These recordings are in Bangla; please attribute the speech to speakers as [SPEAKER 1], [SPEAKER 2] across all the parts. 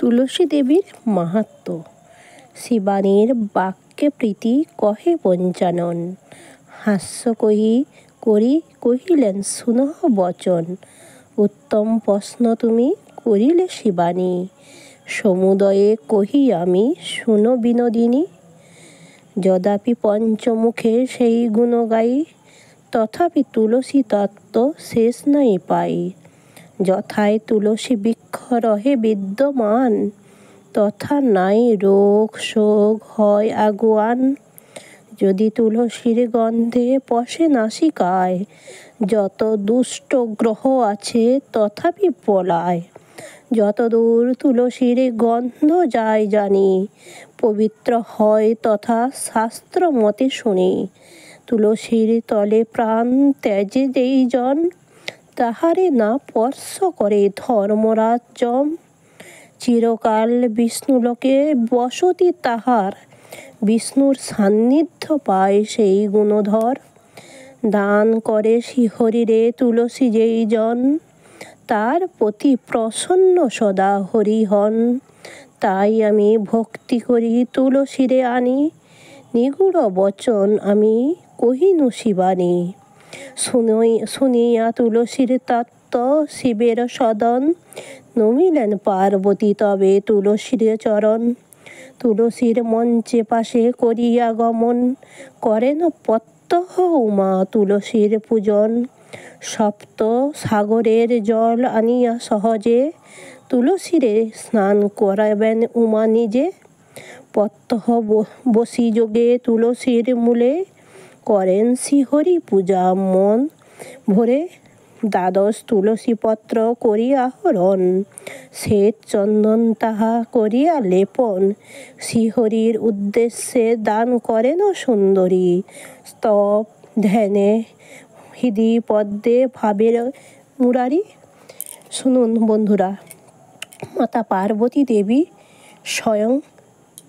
[SPEAKER 1] তুলসী দেবীর মাহাত্ম্য। শিবানীর বাক্যে প্রীতি কহে পঞ্চানন। হাস্য কহিলেন সুনহ বচন। উত্তম প্রশ্ন তুমি করিলে শিবানী। সমুদয়ে কহি আমি শুনো বিনোদিনী। যদ্যপি পঞ্চমুখে সেই গুণ গাই, তথাপি তুলসী তত্ত্ব শেষ নাই পাই। যথায় তুলসী বৃক্ষ রহে বিদ্যমান, তথা নাই রোগ শোক হয় আগুয়ান। যদি তুলসীর গন্ধে পশে নাসিকায়, যত দুষ্ট গ্রহ আছে তথাপি পলায়। যতদূর তুলসীর গন্ধ যায় জানি, পবিত্র হয় তথা শাস্ত্র মতে শুনি। তুলসীর তলে প্রাণ ত্যাজে যেই জন, তাহারে না স্পর্শ করে ধর্মরাজ যম। চিরকাল বিষ্ণুলোকে বসতি তাহার, বিষ্ণুর সান্নিধ্য পায় সেই গুণধর। দান করে শ্রীহরিরে তুলসী যেই জন, তার প্রতি প্রসন্ন সদা হরি হন। তাই আমি ভক্তি করি তুলসীরে আনি, নিগূঢ় বচন আমি কহিনু শিবানী। শুনিয়া তুলসীর তত্ত্ব শিবের সদন, নমিলেন পার্বতী তবে তুলসীর চরণ। তুলসীর মঞ্চে পাশে করিয়া গমন, করেন প্রত্যহ উমা তুলসীর পূজন। সপ্ত সাগরের জল আনিয়া সহজে, তুলসীরে স্নান করাবেন উমা নিজে। প্রত্যহ বসি যোগে তুলসীর মূলে, করেন শ্রীহরি পূজা মন ভরে। দ্বাদশ তুলসী পত্র করিয়া হরণ, শ্বেত চন্দন তাহা করিয়া লেপন। শ্রীহরির উদ্দেশ্যে দান করেন সুন্দরী, স্তব ধ্যানে হৃদি পদ্মে ভাবের মুরারি। শুনুন বন্ধুরা, মাতা পার্বতী দেবী স্বয়ং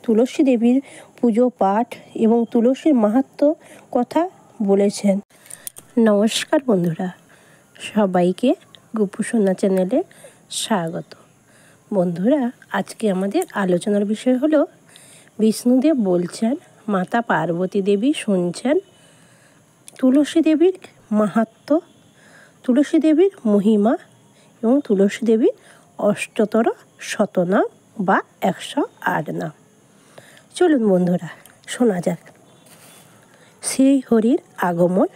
[SPEAKER 1] তুলসী দেবীর পুজো পাঠ এবং তুলসীর মাহাত্ম্য কথা বলেছেন। নমস্কার বন্ধুরা, সবাইকে গোপুসোনা চ্যানেলে স্বাগত। বন্ধুরা, আজকে আমাদের আলোচনার বিষয় হলো বিষ্ণুদেব বলছেন, মাতা পার্বতী দেবী শুনছেন তুলসী দেবীর মাহাত্ম্য, তুলসী দেবীর মহিমা এবং তুলসী দেবীর অষ্টতর শতনাম বা 108 নাম। চলুন বন্ধুরা শোনা যাক। শ্রীহরির আগমন।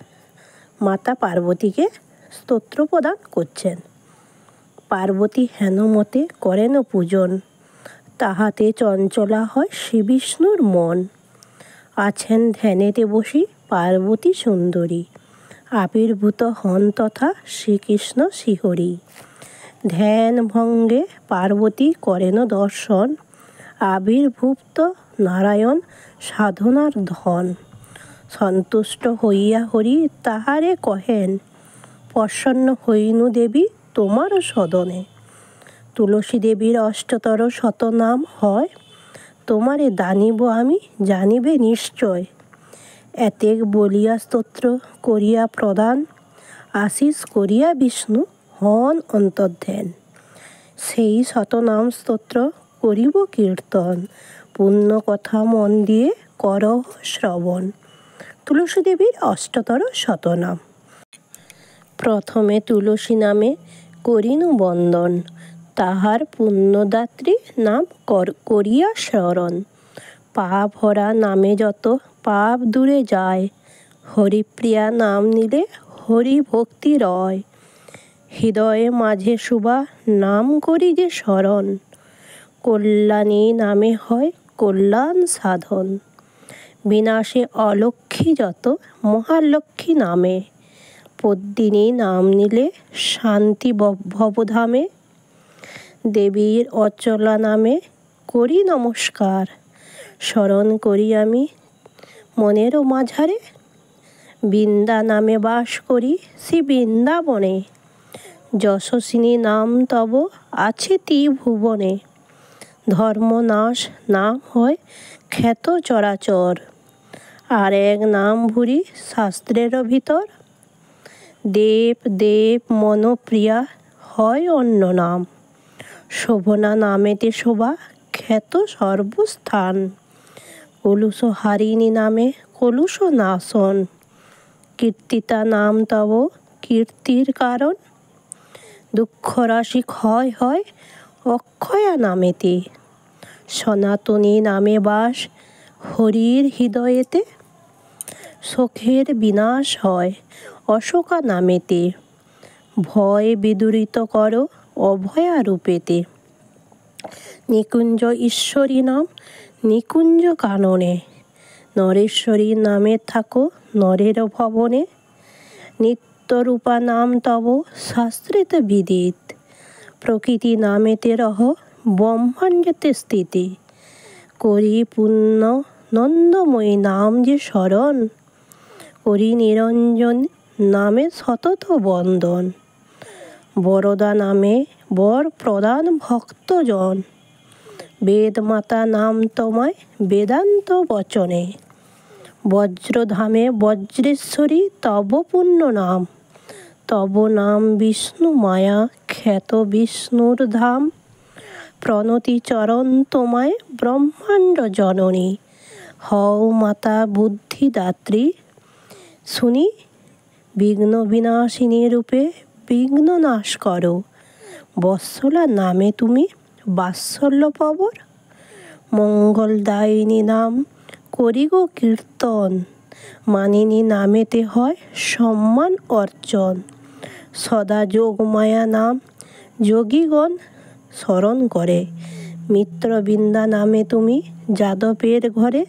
[SPEAKER 1] মাতা পার্বতীকে স্তোত্র প্রদান করছেন। পার্বতী হেন মতে করেন পূজন, তাহাতে চঞ্চলা হয় শ্রী বিষ্ণুর মন। আছেন ধ্যানেতে বসি পার্বতী সুন্দরী, আবির্ভূত হন তথা শ্রীকৃষ্ণ শ্রীহরি। ধ্যান ভঙ্গে পার্বতী করেন দর্শন, আবির্ভূত নারায়ণ সাধনার ধন। সন্তুষ্ট হইয়া হরি তাহারে কহেন, প্রসন্ন হইনু দেবী তোমার সদনে। তুলসী দেবীর অষ্টতর শতনাম হয়, তোমারে দানিব আমি জানিবে নিশ্চয়। এতেক বলিয়া স্তোত্র করিয়া প্রদান, আশিস করিয়া বিষ্ণু হন অন্তর্ধ্যান। সেই শতনাম স্তোত্র করিব কীর্তন, পুণ্য কথা মন দিয়ে করহ শ্রবণ। তুলসী দেবীর অষ্টতর শতনাম। প্রথমে তুলসী নামে করিনু বন্দন, তাহার পুণ্যদাত্রী নাম করিয়া স্মরণ। পাপ ভরা নামে যত পাপ দূরে যায়, হরিপ্রিয়া নাম নিলে হরি ভক্তি রয়। হৃদয়ে মাঝে শুভা নাম করি যে স্মরণ, কল্যাণী নামে হয় কল্যাণ সাধন। বিনাশে অলক্ষ্মী যত মহালক্ষ্মী নামে, পদ্মিনী নাম নিলে শান্তি ভবধামে। দেবীর অচলা নামে করি নমস্কার, স্মরণ করি আমি মনের মাঝারে। বৃন্দা নামে বাস করি শ্রী বৃন্দাবনে, যশস্বিনী নাম তব আছে ত্রিভুবনে। ধর্মনাশ নাম হয় খ্যাত চরাচর, আর এক নাম ভুরি শাস্ত্রের ভিতর। দেব দেব মনোপ্রিয়া হয় অন্য নাম, শোভনা নামেতে শোভা খ্যাত সর্বস্থান। কলুষ হারিণী নামে কলুষ নাশন, কীর্তিতা নাম তব কীর্তির কারণ। দুঃখ রাশি ক্ষয় হয় অক্ষয়া নামেতে, সনাতনী নামে বাস হরির হৃদয়েতে। শোকের বিনাশ হয় অশোকা নামেতে, ভয় বিদূরিত করো অভয়া রূপেতে। নিকুঞ্জ ঈশ্বরী নাম নিকুঞ্জ কাননে, নরেশ্বরী নামে থাকো নরের ভবনে। নিত্যরূপা নাম তব শাস্ত্রেতে বিদিত, প্রকৃতি নামেতে রহ ব্রহ্মাণ্ডেতে স্থিতি। করি পুণ্য নন্দময়ী নাম যে স্মরণ, করি নিরঞ্জন নামে সতত বন্দন। বরদা নামে বর প্রদান ভক্তজন, বেদমাতা নাম তোমায় বেদান্ত বচনে। বজ্রধামে বজ্রেশ্বরী তব পুণ্য নাম, তব নাম বিষ্ণু মায়া খ্যাত বিষ্ণুর ধাম। প্রণতি চরণ তোমায় ব্রহ্মাণ্ড জননী, হও মাতা বুদ্ধিদাত্রী শুনি। বিঘ্ন বিনাশিনী রূপে বিঘ্ন নাশ করো, বৎসলা নামে তুমি বাৎসল্য প্রবর। মঙ্গলদায়িনী নাম করি গো কীর্তন, মানিনী নামেতে হয় সম্মান অর্জন। সদা যোগমায়া নাম যোগীগণ স্মরণ করে, মিত্রবৃন্দা নামে তুমি যাদবের ঘরে।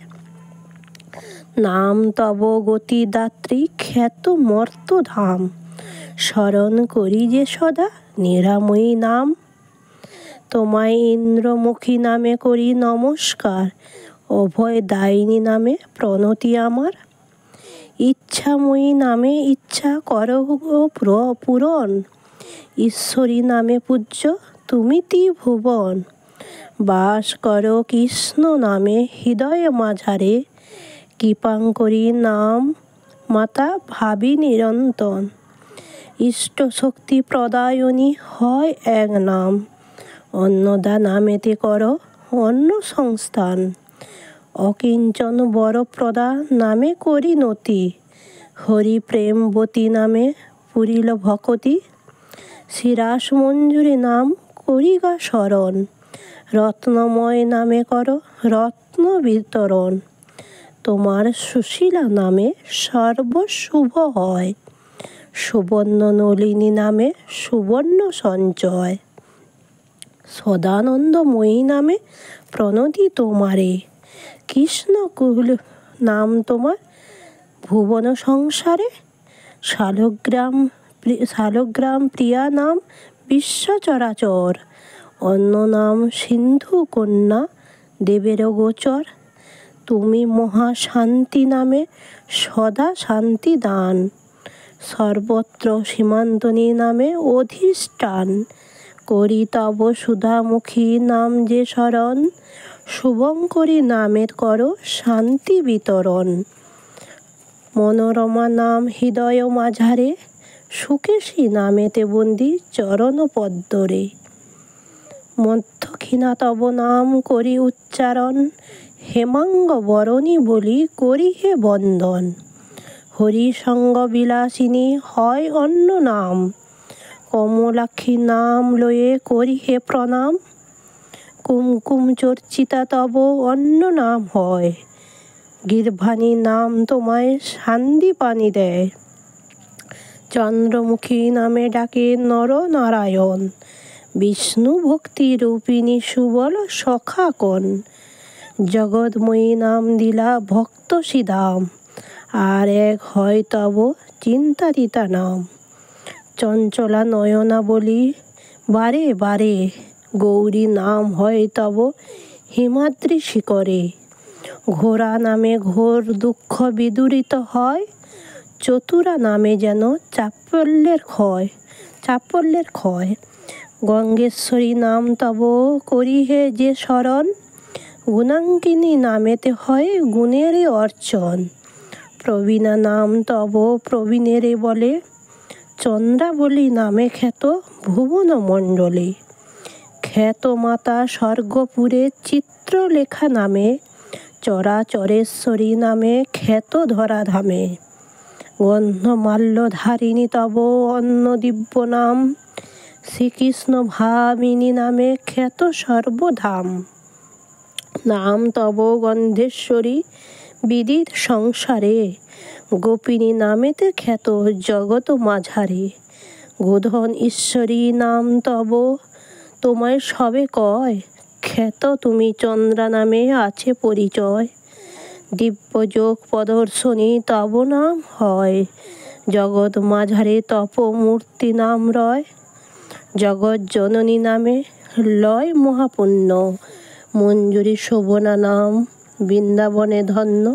[SPEAKER 1] নাম তব গতিদাত্রী খ্যাত মর্তধাম, স্মরণ করি যে সদা নিরাময়ী নাম। তোমায় ইন্দ্রমুখী নামে করি নমস্কার, অভয় দায়িনী নামে প্রণতি আমার। ইচ্ছাময়ী নামে ইচ্ছা করো গো পূরণ, ঈশ্বরী নামে পূজ্য তুমি ত্রিভুবন। বাস করো কৃষ্ণ নামে হৃদয় মাঝারে, কৃপাঙ্করী নাম মাতা ভাবি নিরন্তন। ইষ্ট শক্তি প্রদায়নী হয় এক নাম, অন্নদা নামেতে করো অন্ন সংস্থান। অকিঞ্চন বরপ্রদা নামে করি নতি, হরি প্রেমবতী নামে পুরিল ভকতি। শ্রীরাস মঞ্জুরি নাম করি গা স্মরণ, রত্নময় নামে করো রত্ন বিতরণ। তোমার সুশীলা নামে সর্বশুভ হয়, সুবর্ণ নলিনী নামে সুবর্ণ সঞ্চয়। সদানন্দময়ী নামে প্রণতি তোমারে, কৃষ্ণ কুল নাম তোমার ভুবন সংসারে। শালগ্রাম প্রিয়া নাম বিশ্ব চরাচর, অন্য নাম সিন্ধু কন্যা দেবের গোচর। তুমি মহাশান্তি নামে সদা শান্তি দান, সর্বত্র সীমান্তনী নামে অধিষ্ঠান। করি তব সুধামুখী নাম যে স্মরণ, শুভঙ্করী নামের করো শান্তি বিতরণ। মনোরমা নাম হৃদয় মাঝারে, সুকেশী নামেতে বন্দি চরণ পদ্মরে। মধ্যক্ষিণা তব নাম করি উচ্চারণ, হেমাঙ্গ বরণী বলি করি হে বন্দন। হরি সঙ্গ বিলাসিনী হয় অন্য নাম, কমলাক্ষী নাম লয়ে করি হে প্রণাম। কুমকুম চর্চিতা তব অন্য নাম হয়, গির্ভাণী নাম তোমায় শান্তিপানি দেয়। চন্দ্রমুখী নামে ডাকে নর নারায়ণ, বিষ্ণু ভক্তি রূপিণী সুবল সখাকণ। জগৎময়ী নাম দিলা ভক্ত সিধাম, আর এক হয় তব চিন্তাতীতা নাম। চঞ্চলা নয়না বলি বারে বারে, গৌরী নাম হয় তব হিমাদ্রি শিখরে। ঘোরা নামে ঘোর দুঃখ বিদূরিত হয়, চতুরা নামে যেন চাপল্যের ক্ষয়। গঙ্গেশ্বরী নাম তব করি হে যে স্মরণ, গুণাঙ্কিনী নামেতে হয় গুণেরই অর্চন। প্রবীণা নাম তব প্রবীণেরে বলে, চন্দ্রাবলী নামে খ্যাত ভুবন মণ্ডলে। খ্যাত মাতা স্বর্গপুরে চিত্রলেখা নামে, চরাচরেশ্বরী নামে খ্যাত ধরাধামে। গন্ধমাল্যধারিণী তব অন্য দিব্য নাম, শ্রীকৃষ্ণ ভামিনী নামে খ্যাত সর্বধাম। নাম তব গন্ধেশ্বরী বিদিত সংসারে, গোপিনী নামেতে খ্যাত জগৎ মাঝারে। গোধন ঈশ্বরী নাম তব তোমায় সবে কয়, খ্যাত তুমি চন্দ্রা নামে আছে পরিচয়। দিব্যযোগ প্রদর্শনী তব নাম হয়, জগৎ মাঝারে তপ মূর্তি নাম রয়। জগৎ জননী নামে লয় মহাপুণ্য, মঞ্জুরি শোভনা নাম বৃন্দাবনে ধন্য।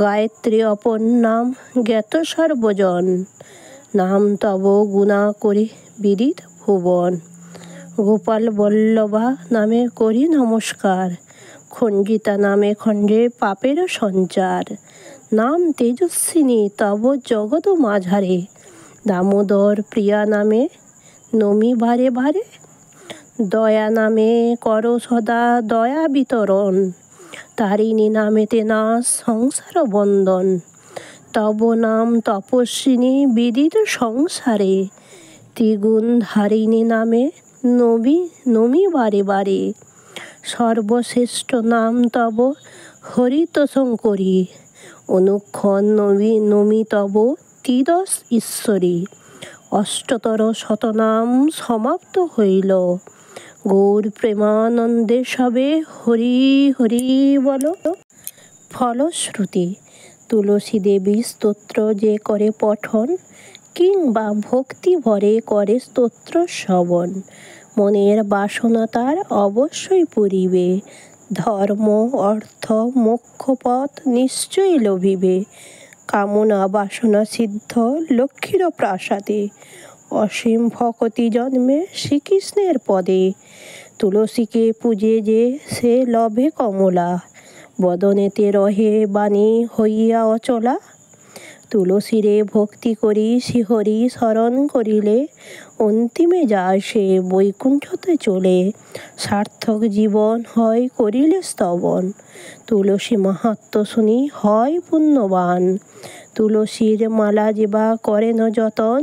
[SPEAKER 1] গায়ত্রী অপর নাম জ্ঞাত সর্বজন, নাম তব গুণা করি বিদিত ভুবন। গোপাল বল্লভা নামে করি নমস্কার, খঞ্জিতা নামে খণ্ডে পাপের সঞ্চার। নাম তেজস্বিনী তব জগৎ মাঝারে, দামোদর প্রিয়া নামে নমি বারে বারে। দয়া নামে কর সদা দয়া বিতরণ, তারিণী নামেতে নাশ সংসার বন্দন। তব নাম তপস্বিনী বিদিত সংসারে, ত্রিগুণ ধারিণী নামে নমি বারে বারে। সর্বশ্রেষ্ঠ নাম তব হরিত শঙ্করী, অনুক্ষণ নমি তব ত্রিদশ ঈশ্বরী। অষ্টতর শতনাম সমাপ্ত হইল, গৌর প্রেমানন্দে সবে হরি হরি বল। ফলশ্রুতি: তুলসী দেবী স্তোত্র যে করে পঠন, কিংবা ভক্তি ভরে করে স্তোত্র শ্রবণ, মনের বাসনা তার অবশ্যই পুরিবে। ধর্ম অর্থ মোক্ষ পথ নিশ্চয়ই লভিবে, কামনা বাসনা সিদ্ধ লক্ষ্মীর প্রাসাদে। অসীম ভকতি জন্মে শ্রীকৃষ্ণের পদে, তুলসীকে পূজে যে সে লভে কমলা। বদনেতে রহে বাণী হইয়া অচলা, তুলসীরে ভক্তি করি শ্রীহরি শরণ করিলে, অন্তিমে যায় সে বৈকুণ্ঠতে চলে। সার্থক জীবন হয় করিলে স্তবন, তুলসী মাহাত্ম্য শুনি হয় পুণ্যবান। তুলসীর মালা যেবা করেন যতন,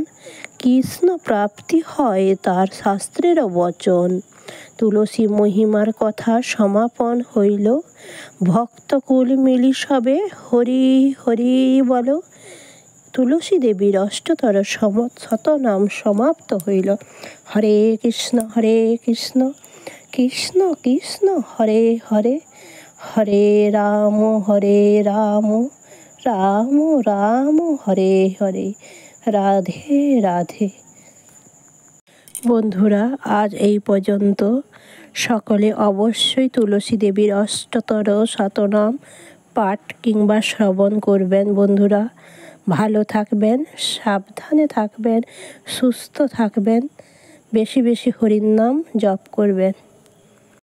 [SPEAKER 1] কৃষ্ণ প্রাপ্তি হয় তার শাস্ত্রের বচন। তুলসী মহিমার কথা সমাপন হইল, ভক্তকুল মিলি সবে হরি হরি বল। তুলসী দেবীর অষ্টতর শতনাম সমাপ্ত হইল। হরে কৃষ্ণ কৃষ্ণ কৃষ্ণ হরে হরে, হরে রাম রাম রাম হরে হরে। রাধে রাধে। বন্ধুরা, আজ এই পর্যন্ত। সকলে অবশ্যই তুলসী দেবীর অষ্টতর শতনাম পাঠ কিংবা শ্রবণ করবেন। বন্ধুরা, ভালো থাকবেন, সাবধানে থাকবেন, সুস্থ থাকবেন, বেশি বেশি হরির নাম জপ করবেন।